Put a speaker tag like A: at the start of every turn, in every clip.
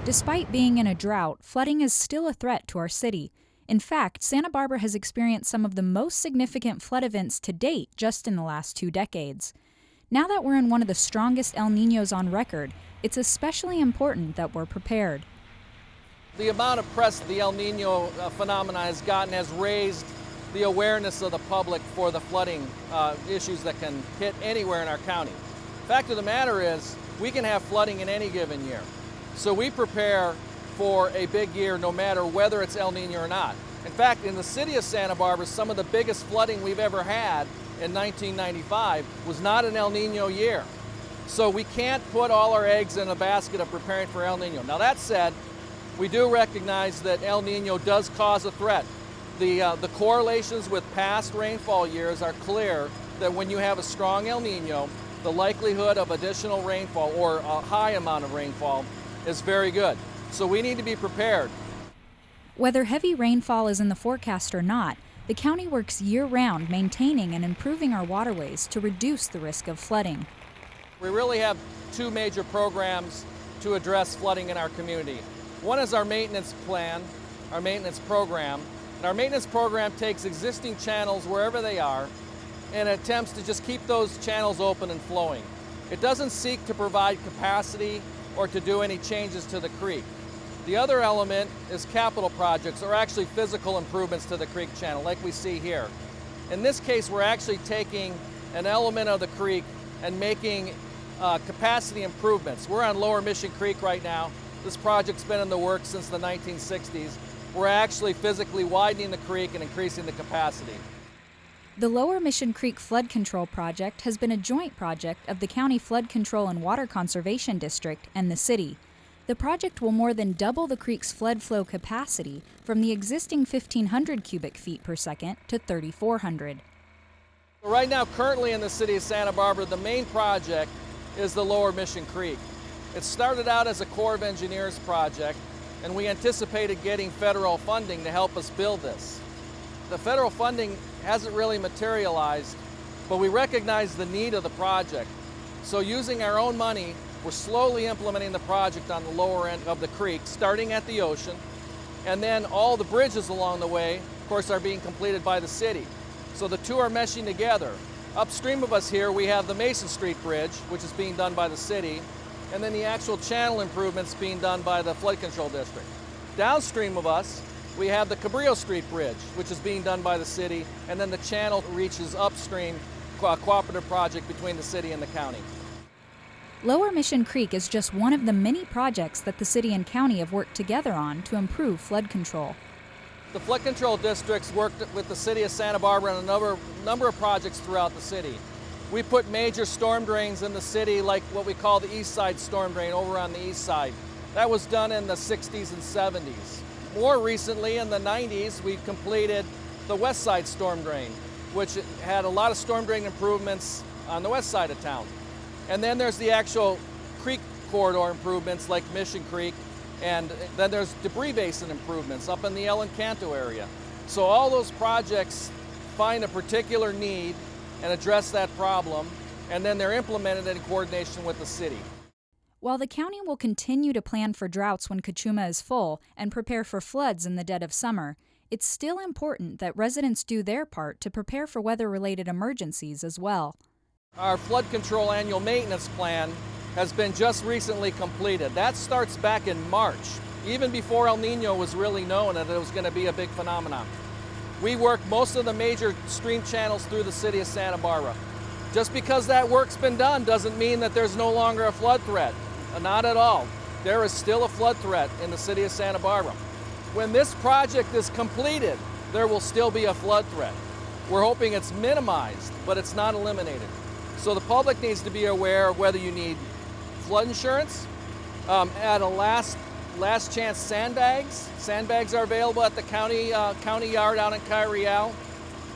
A: Despite being in a drought, flooding is still a threat to our city. In fact, Santa Barbara has experienced some of the most significant flood events to date just in the last 2 decades. Now that we're in one of the strongest El Niños on record, it's especially important that we're prepared.
B: The amount of press the El Nino phenomena has gotten has raised the awareness of the public for the flooding issues that can hit anywhere in our county. Fact of the matter is, we can have flooding in any given year. So we prepare for a big year no matter whether it's El Nino or not. In fact, in the city of Santa Barbara, some of the biggest flooding we've ever had in 1995 was not an El Nino year. So we can't put all our eggs in a basket of preparing for El Nino. Now that said, we do recognize that El Nino does cause a threat. The correlations with past rainfall years are clear that when you have a strong El Nino, the likelihood of additional rainfall or a high amount of rainfall is very good. So we need to be prepared.
A: Whether heavy rainfall is in the forecast or not, the county works year-round maintaining and improving our waterways to reduce the risk of flooding.
B: We really have 2 major programs to address flooding in our community. One is our maintenance plan, our maintenance program. And our maintenance program takes existing channels wherever they are and attempts to just keep those channels open and flowing. It doesn't seek to provide capacity or to do any changes to the creek. The other element is capital projects, or actually physical improvements to the creek channel, like we see here. In this case, we're actually taking an element of the creek and making capacity improvements. We're on Lower Mission Creek right now. This project's been in the works since the 1960s. We're actually physically widening the creek and increasing the capacity.
A: The Lower Mission Creek Flood Control Project has been a joint project of the County Flood Control and Water Conservation District and the city. The project will more than double the creek's flood flow capacity from the existing 1,500 cubic feet per second to 3,400.
B: Right now, currently in the city of Santa Barbara, the main project is the Lower Mission Creek. It started out as a Corps of Engineers project, and we anticipated getting federal funding to help us build this. The federal funding hasn't really materialized, but we recognize the need of the project. So using our own money, we're slowly implementing the project on the lower end of the creek, starting at the ocean, and then all the bridges along the way, of course, are being completed by the city. So the 2 are meshing together. Upstream of us here, we have the Mason Street Bridge, which is being done by the city, and then the actual channel improvements being done by the Flood Control District. Downstream of us, we have the Cabrillo Street Bridge, which is being done by the city, and then the channel reaches upstream, a cooperative project between the city and the county.
A: Lower Mission Creek is just one of the many projects that the city and county have worked together on to improve flood control.
B: The Flood Control Districts worked with the city of Santa Barbara on a number of projects throughout the city. We put major storm drains in the city, like what we call the East Side Storm Drain over on the east side. That was done in the 60s and 70s. More recently, in the 90s, we completed the West Side Storm Drain, which had a lot of storm drain improvements on the west side of town. And then there's the actual creek corridor improvements like Mission Creek, and then there's debris basin improvements up in the El Encanto area. So all those projects find a particular need and address that problem, and then they're implemented in coordination with the city.
A: While the county will continue to plan for droughts when Cachuma is full and prepare for floods in the dead of summer, it's still important that residents do their part to prepare for weather-related emergencies as well.
B: Our flood control annual maintenance plan has been just recently completed. That starts back in March, even before El Nino was really known that it was going to be a big phenomenon. We work most of the major stream channels through the city of Santa Barbara. Just because that work's been done doesn't mean that there's no longer a flood threat. Not at all. There is still a flood threat in the city of Santa Barbara. When this project is completed, there will still be a flood threat. We're hoping it's minimized, but it's not eliminated. So the public needs to be aware of whether you need flood insurance, at a last chance sandbags. Sandbags are available at the county yard out in Cayarial.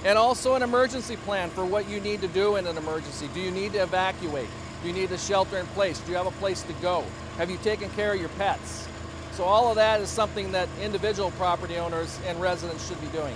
B: And also an emergency plan for what you need to do in an emergency. Do you need to evacuate? Do you need to shelter in place? Do you have a place to go? Have you taken care of your pets? So all of that is something that individual property owners and residents should be doing.